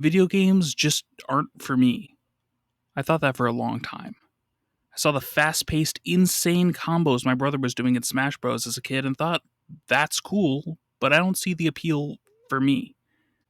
Video games just aren't for me. I thought that for a long time. I saw the fast paced, insane combos my brother was doing in Smash Bros. As a kid and thought, that's cool, but I don't see the appeal for me.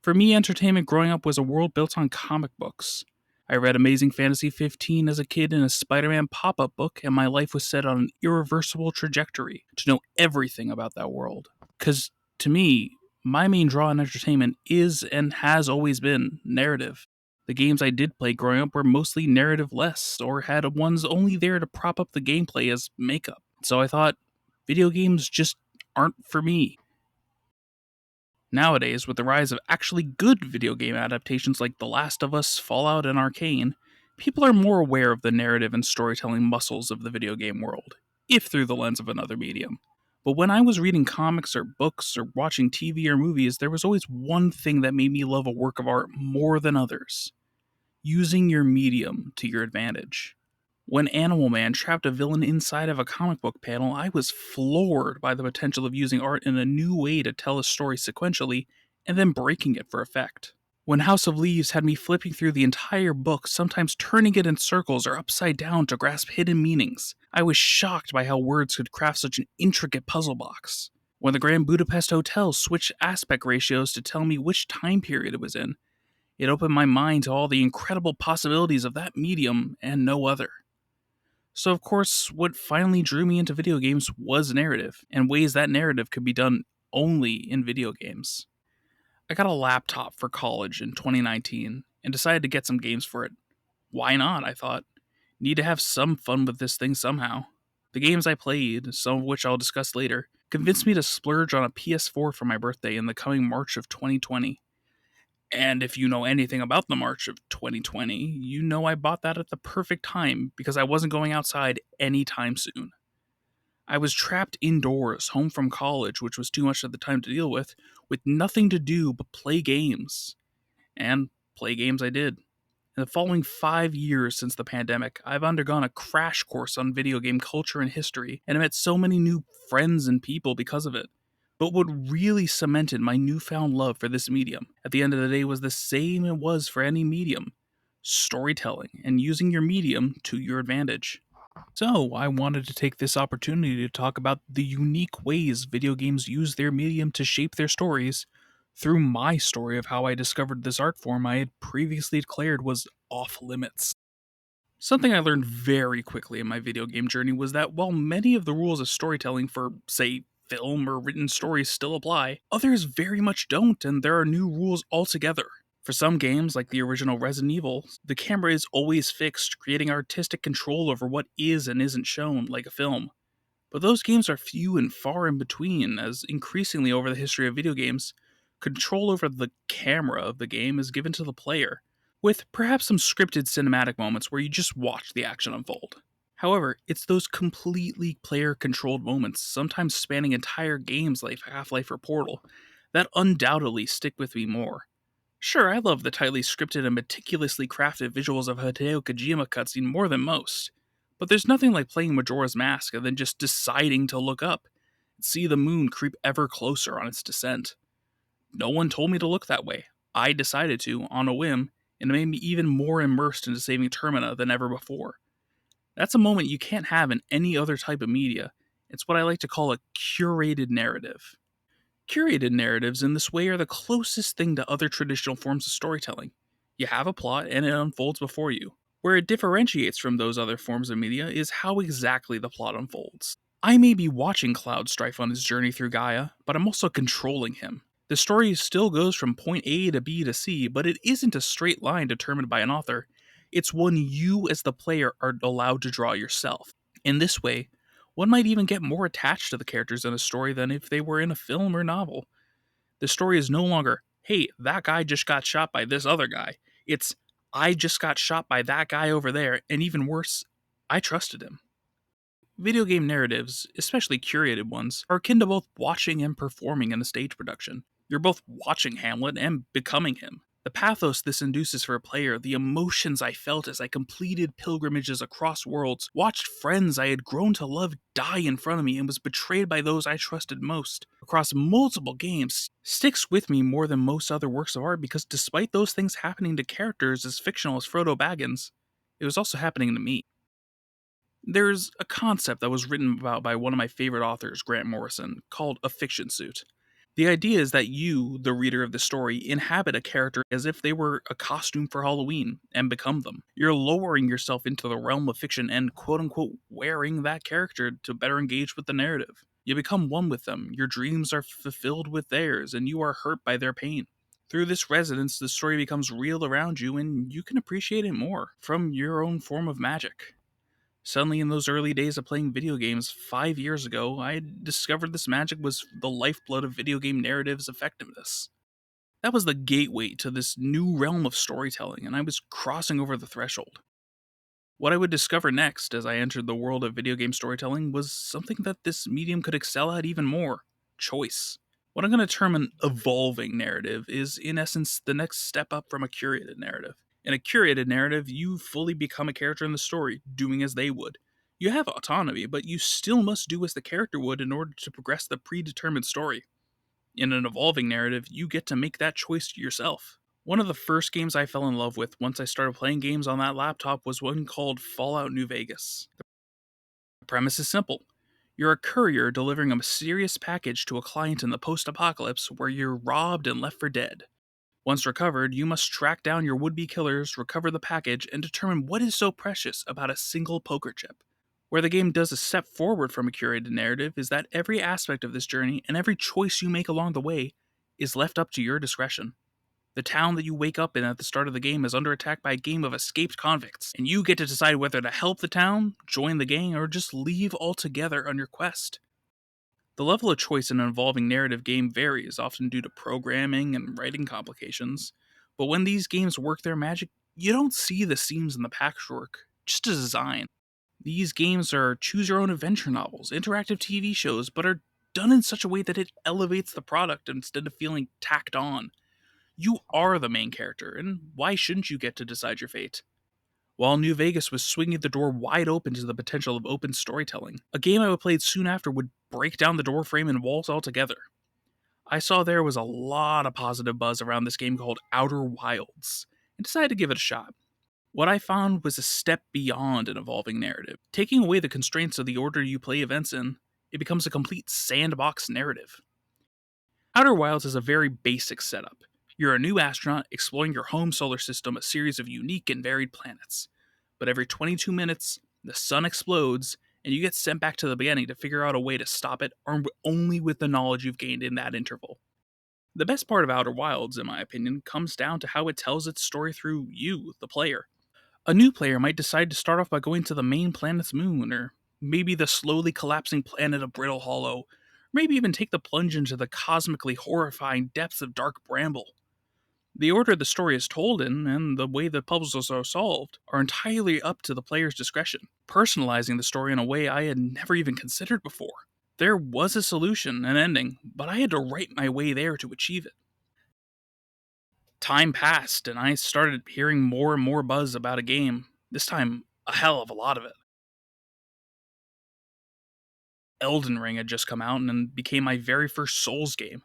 For me, entertainment growing up was a world built on comic books. I read Amazing Fantasy 15 as a kid in a Spider Man pop up book, and my life was set on an irreversible trajectory to know everything about that world. Because to me, my main draw in entertainment is and has always been narrative. The games I did play growing up were mostly narrative less, or had ones only there to prop up the gameplay as makeup. So I thought, video games just aren't for me. Nowadays, with the rise of actually good video game adaptations like The Last of Us, Fallout, and Arcane, people are more aware of the narrative and storytelling muscles of the video game world, if through the lens of another medium. But when I was reading comics or books or watching TV or movies, there was always one thing that made me love a work of art more than others: using your medium to your advantage. When Animal Man trapped a villain inside of a comic book panel, I was floored by the potential of using art in a new way to tell a story sequentially and then breaking it for effect. When House of Leaves had me flipping through the entire book, sometimes turning it in circles or upside down to grasp hidden meanings, I was shocked by how words could craft such an intricate puzzle box. When the Grand Budapest Hotel switched aspect ratios to tell me which time period it was in, it opened my mind to all the incredible possibilities of that medium and no other. So, of course, what finally drew me into video games was narrative, and ways that narrative could be done only in video games. I got a laptop for college in 2019 and decided to get some games for it. Why not? I thought. Need to have some fun with this thing somehow. The games I played, some of which I'll discuss later, convinced me to splurge on a PS4 for my birthday in the coming March of 2020. And if you know anything about the March of 2020, you know I bought that at the perfect time because I wasn't going outside anytime soon. I was trapped indoors, home from college, which was too much at the time to deal with nothing to do but play games. And play games I did. In the following 5 years since the pandemic, I've undergone a crash course on video game culture and history, and I met so many new friends and people because of it. But what really cemented my newfound love for this medium at the end of the day was the same it was for any medium: storytelling and using your medium to your advantage. So, I wanted to take this opportunity to talk about the unique ways video games use their medium to shape their stories through my story of how I discovered this art form I had previously declared was off limits. Something I learned very quickly in my video game journey was that while many of the rules of storytelling for, say, film or written stories still apply, others very much don't, and there are new rules altogether. For some games, like the original Resident Evil, the camera is always fixed, creating artistic control over what is and isn't shown, like a film. But those games are few and far in between, as increasingly over the history of video games, control over the camera of the game is given to the player, with perhaps some scripted cinematic moments where you just watch the action unfold. However, it's those completely player controlled moments, sometimes spanning entire games like Half Life or Portal, that undoubtedly stick with me more. Sure, I love the tightly scripted and meticulously crafted visuals of a Hideo Kojima cutscene more than most, but there's nothing like playing Majora's Mask and then just deciding to look up and see the moon creep ever closer on its descent. No one told me to look that way. I decided to, on a whim, and it made me even more immersed into saving Termina than ever before. That's a moment you can't have in any other type of media. It's what I like to call a curated narrative. Curated narratives in this way are the closest thing to other traditional forms of storytelling. You have a plot and it unfolds before you. Where it differentiates from those other forms of media is how exactly the plot unfolds. I may be watching Cloud Strife on his journey through Gaia, but I'm also controlling him. The story still goes from point A to B to C, but it isn't a straight line determined by an author. It's one you, as the player, are allowed to draw yourself. In this way, one might even get more attached to the characters in a story than if they were in a film or novel. The story is no longer, hey, that guy just got shot by this other guy. It's, I just got shot by that guy over there, and even worse, I trusted him. Video game narratives, especially curated ones, are akin to both watching and performing in a stage production. You're both watching Hamlet and becoming him. The pathos this induces for a player, the emotions I felt as I completed pilgrimages across worlds, watched friends I had grown to love die in front of me, and was betrayed by those I trusted most, across multiple games, sticks with me more than most other works of art because despite those things happening to characters as fictional as Frodo Baggins, it was also happening to me. There's a concept that was written about by one of my favorite authors, Grant Morrison, called a fiction suit. The idea is that you, the reader of the story, inhabit a character as if they were a costume for Halloween and become them. You're lowering yourself into the realm of fiction and quote unquote wearing that character to better engage with the narrative. You become one with them, your dreams are fulfilled with theirs, and you are hurt by their pain. Through this resonance, the story becomes real around you and you can appreciate it more from your own form of magic. Suddenly, in those early days of playing video games 5 years ago, I had discovered this magic was the lifeblood of video game narrative's effectiveness. That was the gateway to this new realm of storytelling, and I was crossing over the threshold. What I would discover next as I entered the world of video game storytelling was something that this medium could excel at even more: choice. What I'm going to term an evolving narrative is, in essence, the next step up from a curated narrative. In a curated narrative, you fully become a character in the story, doing as they would. You have autonomy, but you still must do as the character would in order to progress the predetermined story. In an evolving narrative, you get to make that choice yourself. One of the first games I fell in love with once I started playing games on that laptop was one called Fallout New Vegas. The premise is simple. You're a courier delivering a mysterious package to a client in the post apocalypse where you're robbed and left for dead. Once recovered, you must track down your would be killers, recover the package, and determine what is so precious about a single poker chip. Where the game does a step forward from a curated narrative is that every aspect of this journey and every choice you make along the way is left up to your discretion. The town that you wake up in at the start of the game is under attack by a gang of escaped convicts, and you get to decide whether to help the town, join the gang, or just leave altogether on your quest. The level of choice in an evolving narrative game varies, often due to programming and writing complications, but when these games work their magic, you don't see the seams in the patchwork, just a design. These games are choose your own adventure novels, interactive TV shows, but are done in such a way that it elevates the product instead of feeling tacked on. You are the main character, and why shouldn't you get to decide your fate? While New Vegas was swinging the door wide open to the potential of open storytelling, a game I would play soon after would break down the doorframe and walls altogether. I saw there was a lot of positive buzz around this game called Outer Wilds, and decided to give it a shot. What I found was a step beyond an evolving narrative. Taking away the constraints of the order you play events in, it becomes a complete sandbox narrative. Outer Wilds is a very basic setup. You're a new astronaut exploring your home solar system, a series of unique and varied planets. But every 22 minutes, the sun explodes, and you get sent back to the beginning to figure out a way to stop it, armed only with the knowledge you've gained in that interval. The best part of Outer Wilds, in my opinion, comes down to how it tells its story through you, the player. A new player might decide to start off by going to the main planet's moon, or maybe the slowly collapsing planet of Brittle Hollow, or maybe even take the plunge into the cosmically horrifying depths of Dark Bramble. The order the story is told in, and the way the puzzles are solved, are entirely up to the player's discretion, personalizing the story in a way I had never even considered before. There was a solution, an ending, but I had to write my way there to achieve it. Time passed, and I started hearing more and more buzz about a game, this time a hell of a lot of it. Elden Ring had just come out and became my very first Souls game,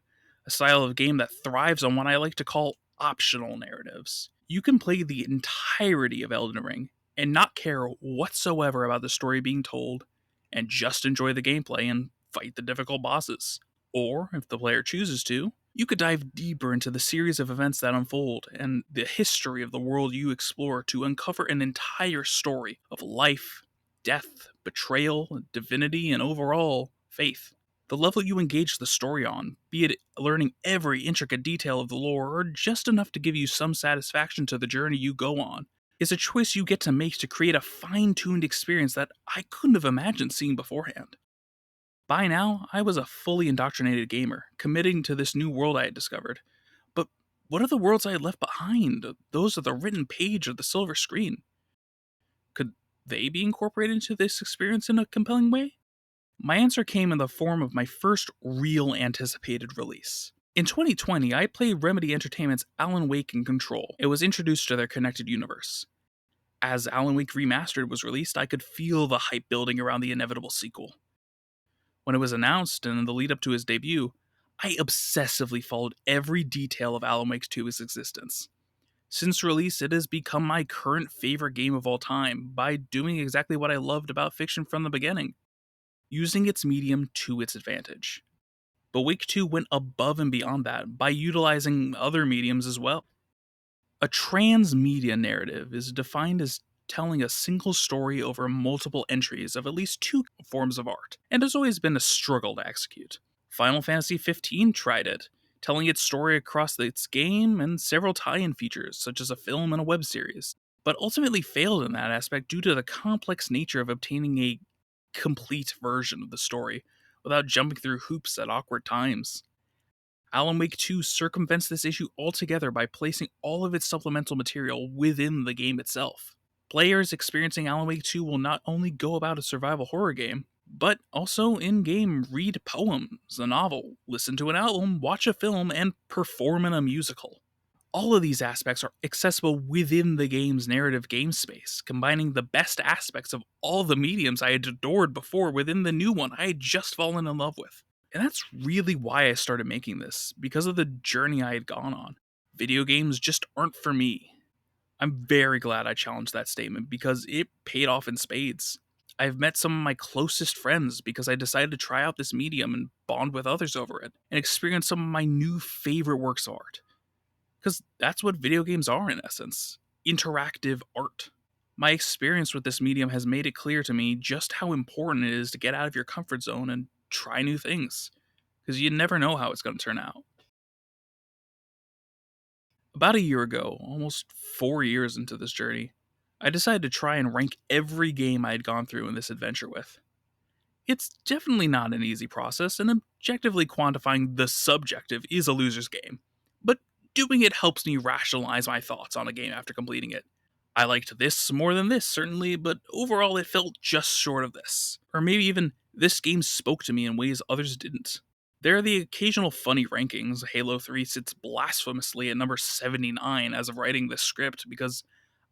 a style of game that thrives on what I like to call optional narratives. You can play the entirety of Elden Ring and not care whatsoever about the story being told, and just enjoy the gameplay and fight the difficult bosses. Or, if the player chooses to, you could dive deeper into the series of events that unfold and the history of the world you explore to uncover an entire story of life, death, betrayal, divinity, and overall faith. The level you engage the story on, be it learning every intricate detail of the lore or just enough to give you some satisfaction to the journey you go on, is a choice you get to make to create a fine tuned experience that I couldn't have imagined seeing beforehand. By now, I was a fully indoctrinated gamer, committing to this new world I had discovered. But what are the worlds I had left behind? Those of the written page or the silver screen? Could they be incorporated into this experience in a compelling way? My answer came in the form of my first real anticipated release. In 2020, I played Remedy Entertainment's Alan Wake and Control. It was introduced to their connected universe. As Alan Wake Remastered was released, I could feel the hype building around the inevitable sequel. When it was announced and in the lead up to his debut, I obsessively followed every detail of Alan Wake 2's existence. Since release, it has become my current favorite game of all time by doing exactly what I loved about fiction from the beginning, using its medium to its advantage. But Wake 2 went above and beyond that by utilizing other mediums as well. A transmedia narrative is defined as telling a single story over multiple entries of at least two forms of art, and has always been a struggle to execute. Final Fantasy XV tried it, telling its story across its game and several tie in features, such as a film and a web series, but ultimately failed in that aspect due to the complex nature of obtaining a complete version of the story without jumping through hoops at awkward times. Alan Wake 2 circumvents this issue altogether by placing all of its supplemental material within the game itself. Players experiencing Alan Wake 2 will not only go about a survival horror game, but also in game read poems, a novel, listen to an album, watch a film, and perform in a musical. All of these aspects are accessible within the game's narrative game space, combining the best aspects of all the mediums I had adored before within the new one I had just fallen in love with. And that's really why I started making this, because of the journey I had gone on. Video games just aren't for me. I'm very glad I challenged that statement because it paid off in spades. I've met some of my closest friends because I decided to try out this medium and bond with others over it, and experience some of my new favorite works of art. Because that's what video games are in essence, interactive art. My experience with this medium has made it clear to me just how important it is to get out of your comfort zone and try new things, because you never know how it's going to turn out. About a year ago, almost 4 years into this journey, I decided to try and rank every game I had gone through in this adventure with. It's definitely not an easy process, and objectively quantifying the subjective is a loser's game. But doing it helps me rationalize my thoughts on a game after completing it. I liked this more than this, certainly, but overall it felt just short of this. Or maybe even, this game spoke to me in ways others didn't. There are the occasional funny rankings. Halo 3 sits blasphemously at number 79 as of writing this script because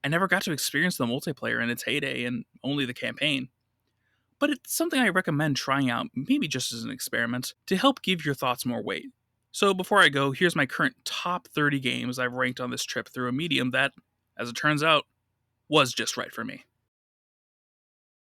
I never got to experience the multiplayer in its heyday and only the campaign. But it's something I recommend trying out, maybe just as an experiment, to help give your thoughts more weight. So before I go, here's my current top 30 games I've ranked on this trip through a medium that, as it turns out, was just right for me.